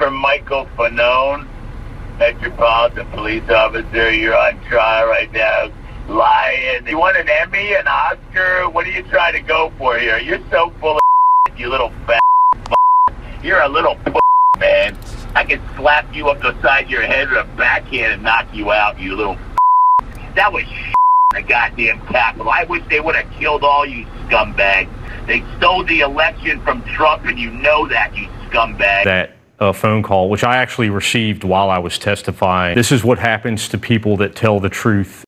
Officer Michael Fanone, Metropolitan Police Officer. You're on trial right now. Lying. You want an Emmy, an Oscar? What are you trying to go for here? You're so full of shit, you little fat. You're a little man. I can slap you up the side of your head with a backhand and knock you out, you little. That was shit in the goddamn Capitol. I wish they would have killed all you scumbags. They stole the election from Trump, and you know that, you scumbag. That phone call, which I actually received while I was testifying. This is what happens to people that tell the truth.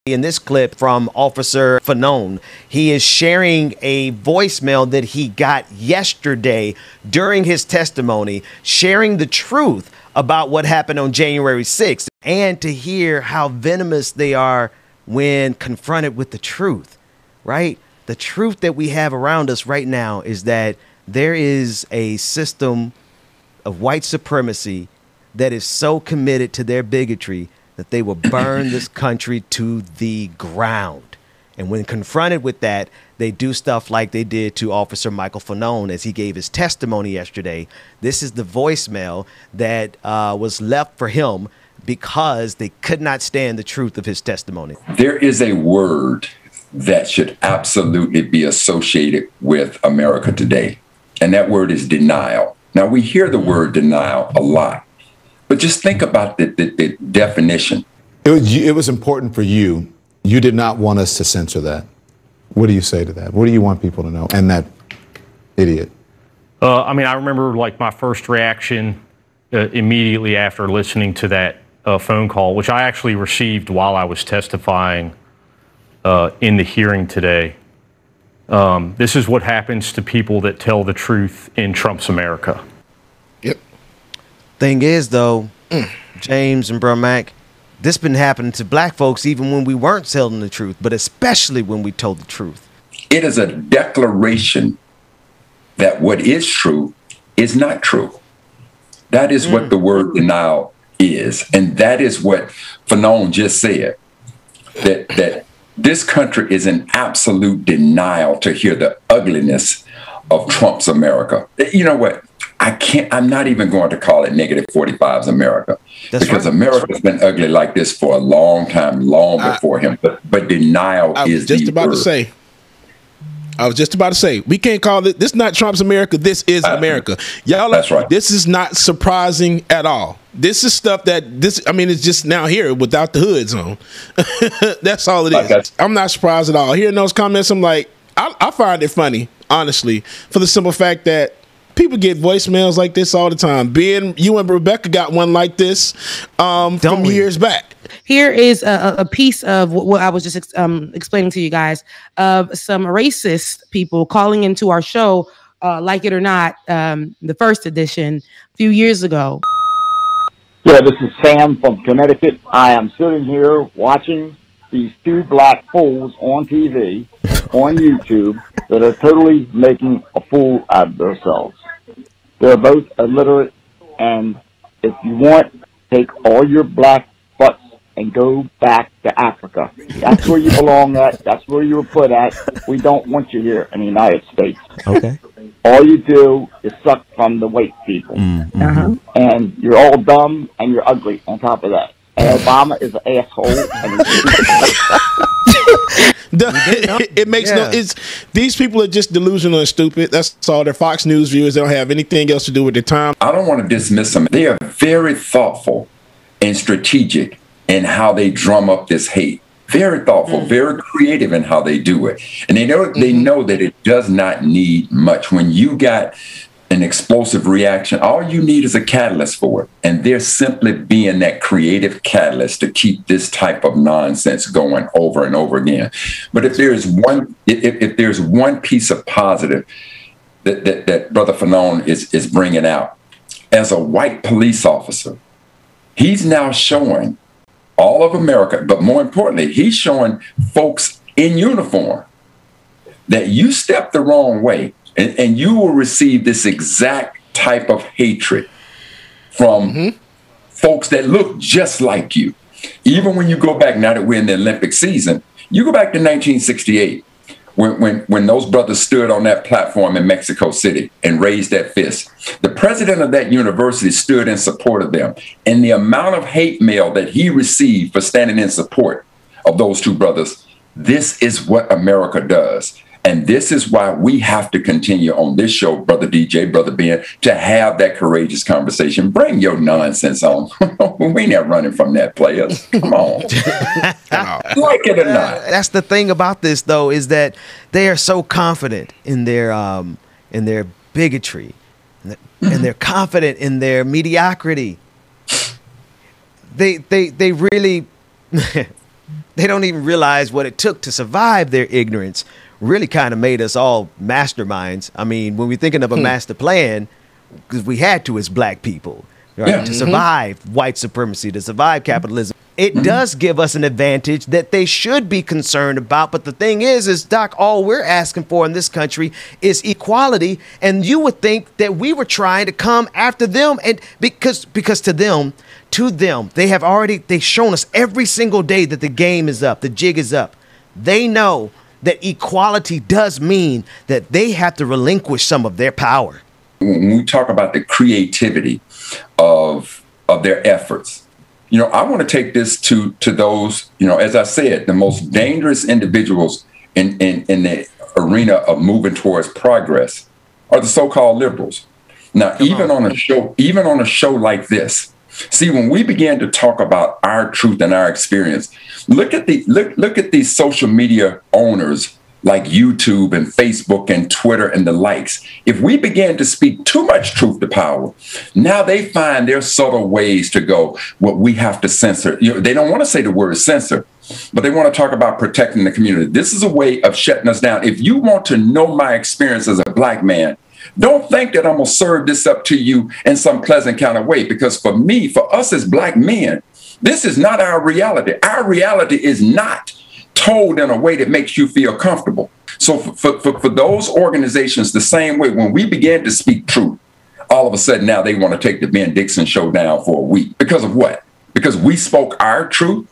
In this clip from Officer Fanone, he is sharing a voicemail that he got yesterday during his testimony, sharing the truth about what happened on January 6th, and to hear how venomous they are when confronted with the truth, right? The truth that we have around us right now is that there is a system of white supremacy that is so committed to their bigotry that they will burn this country to the ground. And when confronted with that, they do stuff like they did to Officer Michael Fanone as he gave his testimony yesterday. This is the voicemail that was left for him because they could not stand the truth of his testimony. There is a word that should absolutely be associated with America today, and that word is denial. Now, we hear the word denial a lot, but just think about the definition. It was important for you. You did not want us to censor that. What do you say to that? What do you want people to know? And that idiot. I mean, I remember like my first reaction immediately after listening to that phone call, which I actually received while I was testifying in the hearing today. This is what happens to people that tell the truth in Trump's America. Yep. Thing is, though, James and Bro Mac, this been happening to black folks even when we weren't telling the truth, but especially when we told the truth. It is a declaration that what is true is not true. That is what the word denial is. And that is what Fanone just said, that this country is in absolute denial to hear the ugliness of Trump's America. You know what? I'm not even going to call it negative 45's America. That's because right. America's been ugly like this for a long time, long before him. But denial is the word. I was just about to say, we can't call it, this is not Trump's America, this is America. Y'all, that's right. This is not surprising at all. This is stuff that, it's just now here without the hoods on. That's all it is. I'm not surprised at all. Hearing those comments, I'm like, I find it funny, honestly, for the simple fact that people get voicemails like this all the time. You and Rebecca got one like this from years back. Here is a piece of what I was just explaining to you guys of some racist people calling into our show, Like It or Not, the first edition, a few years ago. Yeah, this is Sam from Connecticut. I am sitting here watching these two black fools on TV, on YouTube, that are totally making a fool out of themselves. They're both illiterate, and if you want, take all your black butts and go back to Africa. That's where you belong at. That's where you were put at. We don't want you here in the United States. Okay. All you do is suck from the white people. And you're all dumb and you're ugly on top of that. And Obama is an asshole. It makes these people are just delusional and stupid. That's all. They're Fox News viewers. They don't have anything else to do with their time. I don't want to dismiss them. They are very thoughtful and strategic in how they drum up this hate. Very thoughtful, very creative in how they do it. And they know that it does not need much. When you got an explosive reaction, all you need is a catalyst for it. And they're simply being that creative catalyst to keep this type of nonsense going over and over again. But if there's one piece of positive that Brother Fanone is bringing out, as a white police officer, he's now showing all of America, but more importantly, he's showing folks in uniform that you step the wrong way and you will receive this exact type of hatred from folks that look just like you. Even when you go back, now that we're in the Olympic season, you go back to 1968, when those brothers stood on that platform in Mexico City and raised that fist. The president of that university stood in support of them. And the amount of hate mail that he received for standing in support of those two brothers, this is what America does. And this is why we have to continue on this show, Brother DJ, Brother Ben, to have that courageous conversation. Bring your nonsense on. We ain't not running from that, players. Come on. Like it or not. That's the thing about this, though, is that they are so confident in their bigotry, and they're confident in their mediocrity. They really they don't even realize what it took to survive their ignorance. Really kind of made us all masterminds. I mean, when we're thinking of a master plan, because we had to as black people, right, to survive white supremacy, to survive capitalism. It does give us an advantage that they should be concerned about. But the thing is, Doc, all we're asking for in this country is equality. And you would think that we were trying to come after them. And because to them, they've shown us every single day that the game is up, the jig is up. They know that equality does mean that they have to relinquish some of their power. When we talk about the creativity of their efforts, I want to take this to those, as I said, the most dangerous individuals in the arena of moving towards progress are the so-called liberals. Now, even on a show like this, see, when we began to talk about our truth and our experience, look at these social media owners like YouTube and Facebook and Twitter and the likes. If we began to speak too much truth to power, now they find their subtle ways to go, what we have to censor. They don't want to say the word censor, but they want to talk about protecting the community. This is a way of shutting us down. If you want to know my experience as a black man, don't think that I'm going to serve this up to you in some pleasant kind of way, because for us as black men, this is not our reality. Our reality is not told in a way that makes you feel comfortable. So for those organizations, the same way, when we began to speak truth, all of a sudden now they want to take the Ben Dixon show down for a week. Because of what? Because we spoke our truth.